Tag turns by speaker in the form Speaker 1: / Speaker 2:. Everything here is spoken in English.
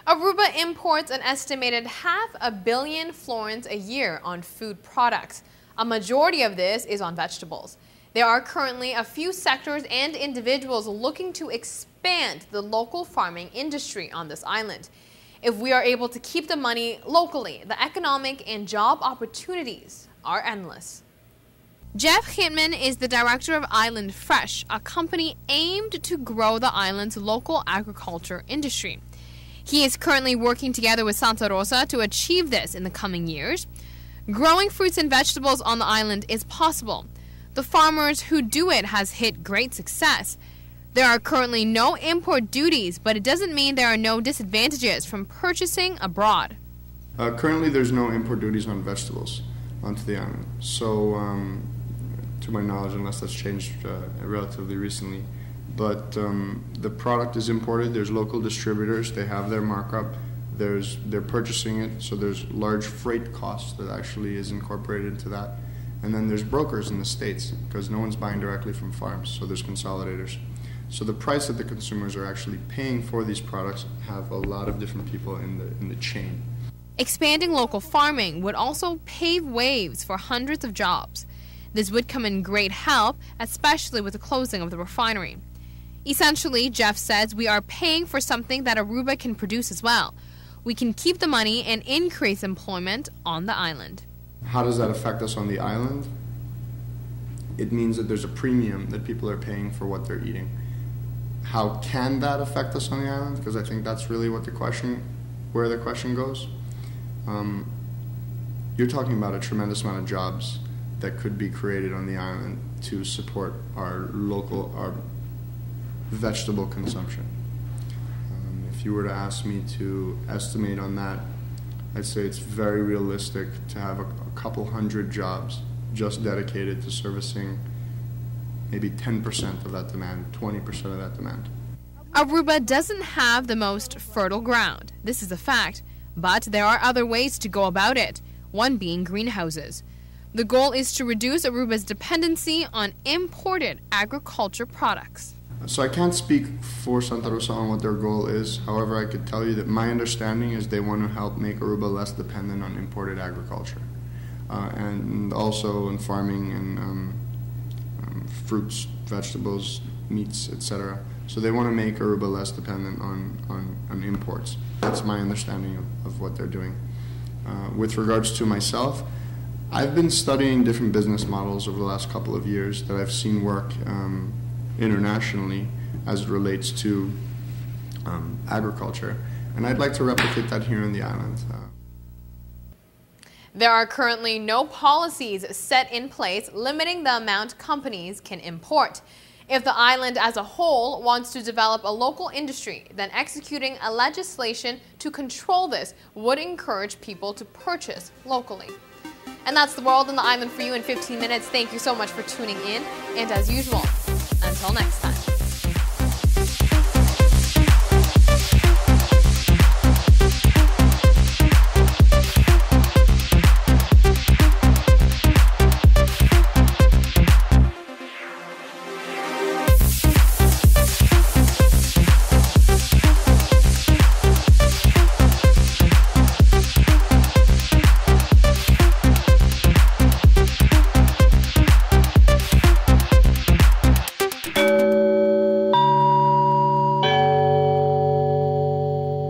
Speaker 1: Aruba imports an estimated 500 million florins a year on food products. A majority of this is on vegetables. There are currently a few sectors and individuals looking to expand the local farming industry on this island. If we are able to keep the money locally, the economic and job opportunities are endless. Jeff Ghitman is the director of Island Fresh, a company aimed to grow the island's local agriculture industry. He is currently working together with Santa Rosa to achieve this in the coming years. Growing fruits and vegetables on the island is possible. The farmers who do it has hit great success. There are currently no import duties, but it doesn't mean there are no disadvantages from purchasing abroad.
Speaker 2: Currently there's no import duties on vegetables onto the island. So, to my knowledge, unless that's changed relatively recently. But the product is imported, there's local distributors, they have their markup, they're purchasing it, so there's large freight costs that actually is incorporated into that. And then there's brokers in the States, because no one's buying directly from farms, so there's consolidators. So the price that the consumers are actually paying for these products have a lot of different people in the chain.
Speaker 1: Expanding local farming would also pave ways for hundreds of jobs. This would come in great help, especially with the closing of the refinery. Essentially, Jeff says we are paying for something that Aruba can produce as well. We can keep the money and increase employment on the island.
Speaker 2: How does that affect us on the island? It means that there's a premium that people are paying for what they're eating. How can that affect us on the island? Because I think that's really what where the question goes. You're talking about a tremendous amount of jobs that could be created on the island to support our vegetable consumption. If you were to ask me to estimate on that, I'd say it's very realistic to have a couple hundred jobs just dedicated to servicing maybe 10% of that demand, 20% of that demand.
Speaker 1: Aruba doesn't have the most fertile ground. This is a fact. But there are other ways to go about it, one being greenhouses. The goal is to reduce Aruba's dependency on imported agriculture products.
Speaker 2: So I can't speak for Santa Rosa on what their goal is. However, I could tell you that my understanding is they want to help make Aruba less dependent on imported agriculture. And also in farming and fruits, vegetables, meats, etc. So they want to make Aruba less dependent on imports. That's my understanding of what they're doing. With regards to myself, I've been studying different business models over the last couple of years that I've seen work internationally as it relates to agriculture. And I'd like to replicate that here on the island.
Speaker 1: There are currently no policies set in place limiting the amount companies can import. If the island as a whole wants to develop a local industry, then executing a legislation to control this would encourage people to purchase locally. And that's the world on the island for you in 15 minutes. Thank you so much for tuning in. And as usual, until next time.